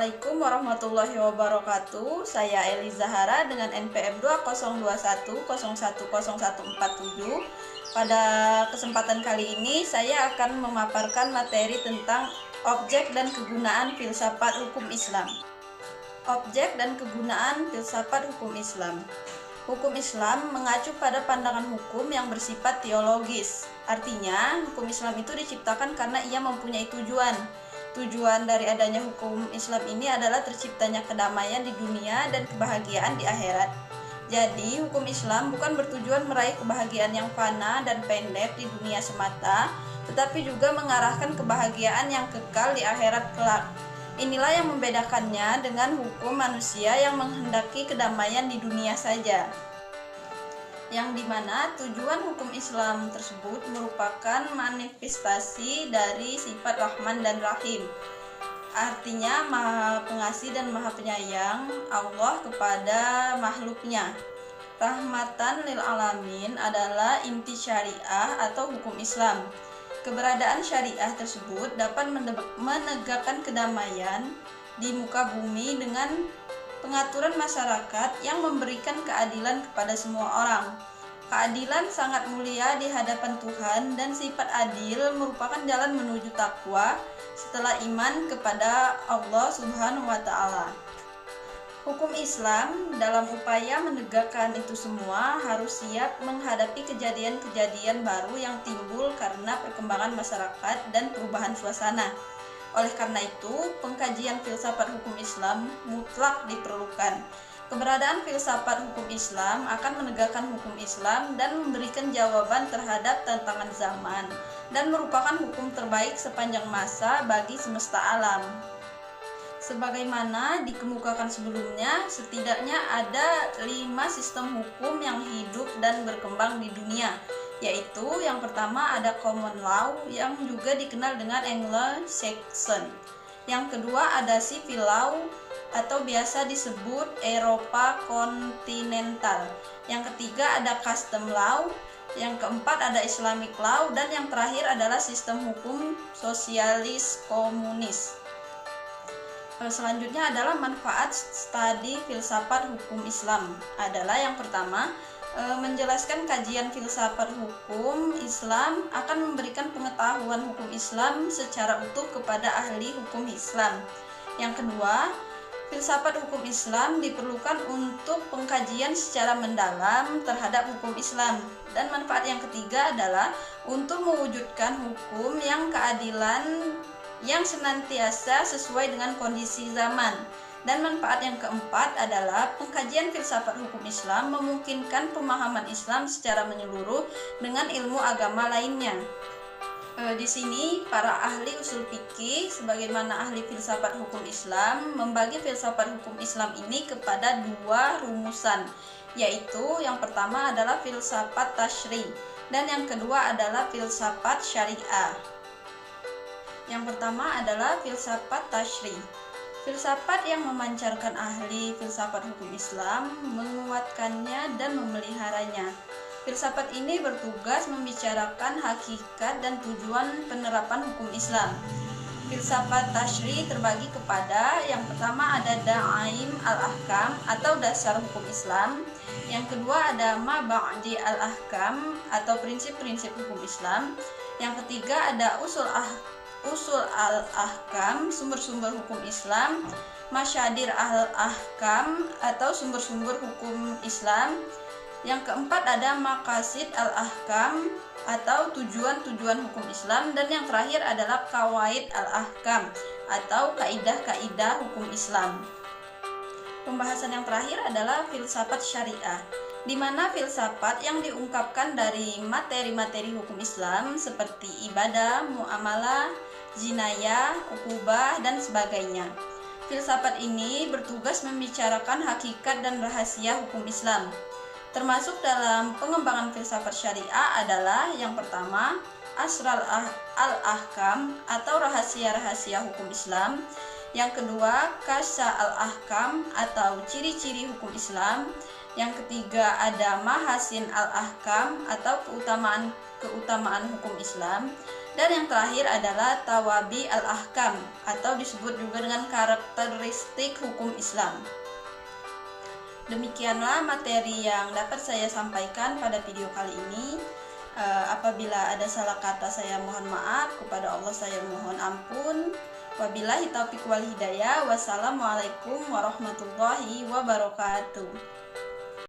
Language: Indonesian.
Assalamualaikum warahmatullahi wabarakatuh. Saya Eli Zahara dengan NPM 2021010147. Pada kesempatan kali ini saya akan memaparkan materi tentang objek dan kegunaan filsafat hukum Islam. Objek dan kegunaan filsafat hukum Islam. Hukum Islam mengacu pada pandangan hukum yang bersifat teologis. Artinya, hukum Islam itu diciptakan karena ia mempunyai tujuan. Tujuan dari adanya hukum Islam ini adalah terciptanya kedamaian di dunia dan kebahagiaan di akhirat. Jadi, hukum Islam bukan bertujuan meraih kebahagiaan yang fana dan pendek di dunia semata, tetapi juga mengarahkan kebahagiaan yang kekal di akhirat kelak. Inilah yang membedakannya dengan hukum manusia yang menghendaki kedamaian di dunia saja, yang dimana tujuan hukum Islam tersebut merupakan manifestasi dari sifat Rahman dan Rahim. Artinya Maha Pengasih dan Maha Penyayang Allah kepada makhluknya. Rahmatan lil alamin adalah inti syariah atau hukum Islam. Keberadaan syariah tersebut dapat menegakkan kedamaian di muka bumi dengan pengaturan masyarakat yang memberikan keadilan kepada semua orang. Keadilan sangat mulia di hadapan Tuhan dan sifat adil merupakan jalan menuju takwa setelah iman kepada Allah Subhanahu wa Ta'ala. Hukum Islam dalam upaya menegakkan itu semua harus siap menghadapi kejadian-kejadian baru yang timbul karena perkembangan masyarakat dan perubahan suasana. Oleh karena itu, pengkajian filsafat hukum Islam mutlak diperlukan. Keberadaan filsafat hukum Islam akan menegakkan hukum Islam dan memberikan jawaban terhadap tantangan zaman, dan merupakan hukum terbaik sepanjang masa bagi semesta alam. Sebagaimana dikemukakan sebelumnya, setidaknya ada 5 sistem hukum yang hidup dan berkembang di dunia, yaitu yang pertama ada common law yang juga dikenal dengan Anglo-Saxon. Yang kedua ada civil law atau biasa disebut Eropa kontinental. Yang ketiga ada custom law. Yang keempat ada Islamic law, dan yang terakhir adalah sistem hukum sosialis komunis. Selanjutnya adalah manfaat studi filsafat hukum Islam. Adalah yang pertama, menjelaskan kajian filsafat hukum Islam akan memberikan pengetahuan hukum Islam secara utuh kepada ahli hukum Islam. Yang kedua, filsafat hukum Islam diperlukan untuk pengkajian secara mendalam terhadap hukum Islam. Dan manfaat yang ketiga adalah untuk mewujudkan hukum yang keadilan yang senantiasa sesuai dengan kondisi zaman. Dan manfaat yang keempat adalah pengkajian filsafat hukum Islam memungkinkan pemahaman Islam secara menyeluruh dengan ilmu agama lainnya. Di sini para ahli usul fikih sebagaimana ahli filsafat hukum Islam membagi filsafat hukum Islam ini kepada 2 rumusan, yaitu yang pertama adalah filsafat tasyri dan yang kedua adalah filsafat syariah. Yang pertama adalah filsafat tasyri. Filsafat yang memancarkan ahli filsafat hukum Islam, menguatkannya dan memeliharanya. Filsafat ini bertugas membicarakan hakikat dan tujuan penerapan hukum Islam. Filsafat tasyri terbagi kepada yang pertama ada Da'aim al-Ahkam atau dasar hukum Islam. Yang kedua ada Maba'di al-Ahkam atau prinsip-prinsip hukum Islam. Yang ketiga ada Usul al-Ahkam, sumber-sumber hukum Islam. Masyadir al-Ahkam atau sumber-sumber hukum Islam. Yang keempat ada Maqasid al-Ahkam atau tujuan-tujuan hukum Islam. Dan yang terakhir adalah Qawaid al-Ahkam atau kaidah-kaidah hukum Islam. Pembahasan yang terakhir adalah filsafat syariah, di mana filsafat yang diungkapkan dari materi-materi hukum Islam seperti ibadah, muamalah, jinayah, ukubah, dan sebagainya. Filsafat ini bertugas membicarakan hakikat dan rahasia hukum Islam. Termasuk dalam pengembangan filsafat syariah adalah yang pertama, Asrar al-Ahkam atau rahasia-rahasia hukum Islam. Yang kedua, Kasya al-Ahkam atau ciri-ciri hukum Islam. Yang ketiga ada Mahasin al-Ahkam atau keutamaan hukum Islam. Dan yang terakhir adalah tawabi al-ahkam atau disebut juga dengan karakteristik hukum Islam. Demikianlah materi yang dapat saya sampaikan pada video kali ini. Apabila ada salah kata saya mohon maaf, kepada Allah saya mohon ampun. Wabillahi taufiq wal hidayah. Wassalamualaikum warahmatullahi wabarakatuh.